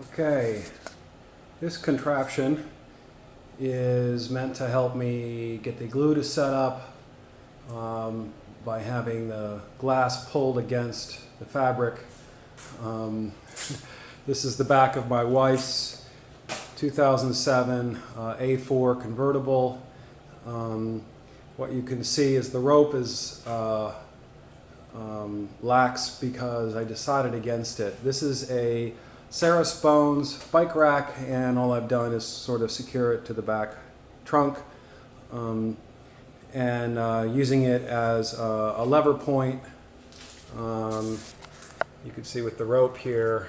Okay, this contraption is meant to help me get the glue to set up by having the glass pulled against the fabric. This is the back of my wife's 2007 A4 convertible. What you can see is the rope is lax because I decided against it. This is a Sarah's Bones bike rack, and all I've done is sort of secure it to the back trunk, and using it as a lever point. You can see with the rope here,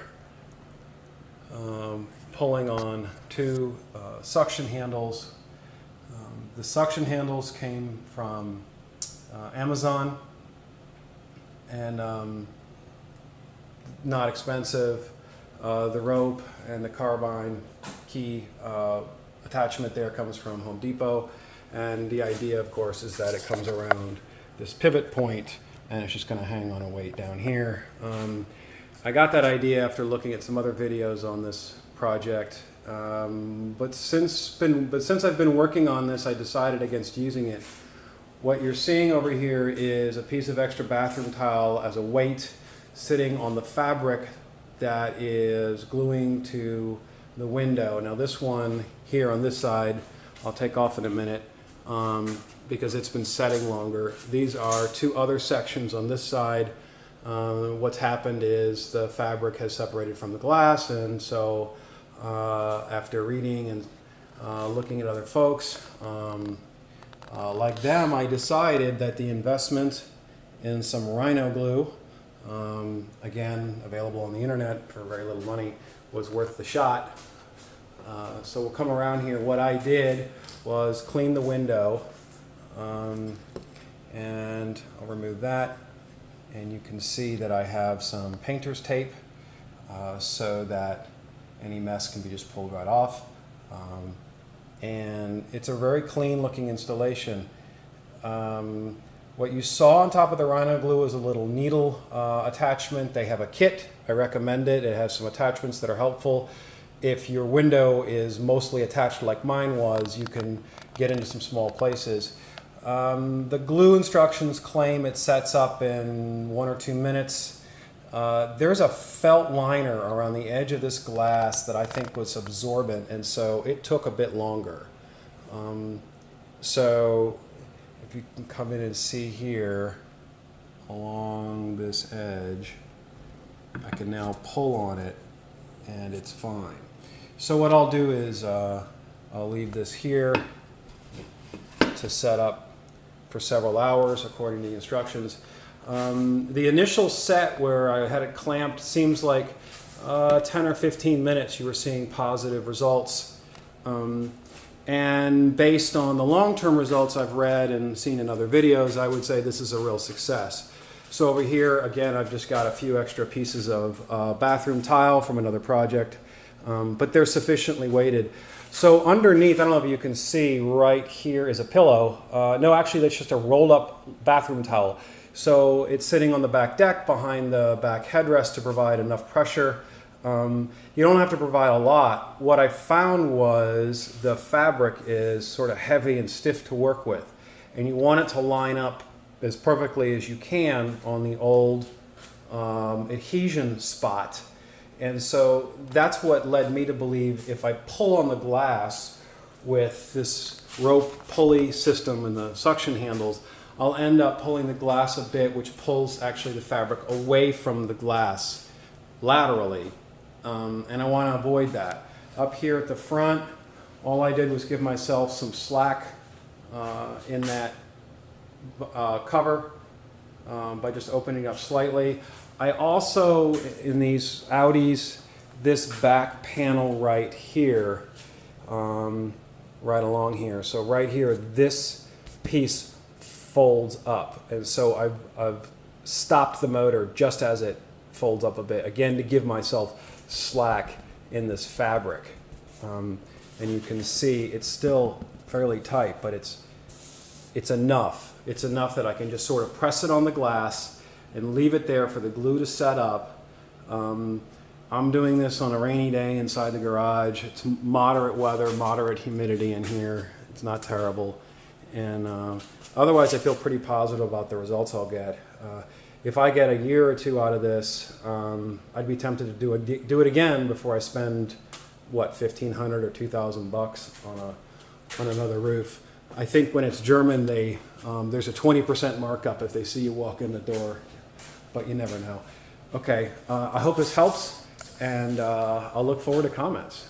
pulling on two suction handles. The suction handles came from Amazon, and not expensive. The rope and the carbine key attachment there comes from Home Depot, and the idea, of course, is that it comes around this pivot point and it's just going to hang on a weight down here. I got that idea after looking at some other videos on this project, but since I've been working on this, I decided against using it. What you're seeing over here is a piece of extra bathroom tile as a weight sitting on the fabric that is gluing to the window. Now this one here on this side, I'll take off in a minute because it's been setting longer. These are two other sections on this side. What's happened is the fabric has separated from the glass, and so after reading and looking at other folks like them, I decided that the investment in some Rhino glue, again available on the internet for very little money, was worth the shot. So we'll come around here. What I did was clean the window, and I'll remove that, and you can see that I have some painter's tape so that any mess can be just pulled right off, and it's a very clean looking installation. What you saw on top of the Rhino glue is a little needle attachment. They have a kit. I recommend it. It has some attachments that are helpful. If your window is mostly attached like mine was, you can get into some small places. The glue instructions claim it sets up in 1 or 2 minutes. There's a felt liner around the edge of this glass that I think was absorbent, and so it took a bit longer. So if you can come in and see here along this edge, I can now pull on it and it's fine. So what I'll do is I'll leave this here to set up for several hours according to the instructions. The initial set where I had it clamped seems like 10 or 15 minutes you were seeing positive results. And based on the long-term results I've read and seen in other videos, I would say this is a real success. So over here, again, I've just got a few extra pieces of bathroom tile from another project, but they're sufficiently weighted. So underneath, I don't know if you can see, right here is a pillow. No, actually, that's just a rolled up bathroom towel. So it's sitting on the back deck behind the back headrest to provide enough pressure. You don't have to provide a lot. What I found was the fabric is sort of heavy and stiff to work with, and you want it to line up as perfectly as you can on the old adhesion spot. And so that's what led me to believe if I pull on the glass with this rope pulley system and the suction handles, I'll end up pulling the glass a bit, which pulls actually the fabric away from the glass laterally. And I want to avoid that. Up here at the front, all I did was give myself some slack in that cover by just opening up slightly. I also, in these Audis, this back panel right here, right along here. So right here, this piece folds up, and so I've stopped the motor just as it folds up a bit, again to give myself slack in this fabric. And you can see it's still fairly tight, but it's enough. It's enough that I can just sort of press it on the glass and leave it there for the glue to set up. I'm doing this on a rainy day inside the garage. It's moderate weather, moderate humidity in here. It's not terrible. And otherwise, I feel pretty positive about the results I'll get. If I get a year or two out of this, I'd be tempted to do it again before I spend, what, $1,500 or $2,000 on another roof. I think when it's German, there's a 20% markup if they see you walk in the door, but you never know. Okay, I hope this helps, and I'll look forward to comments.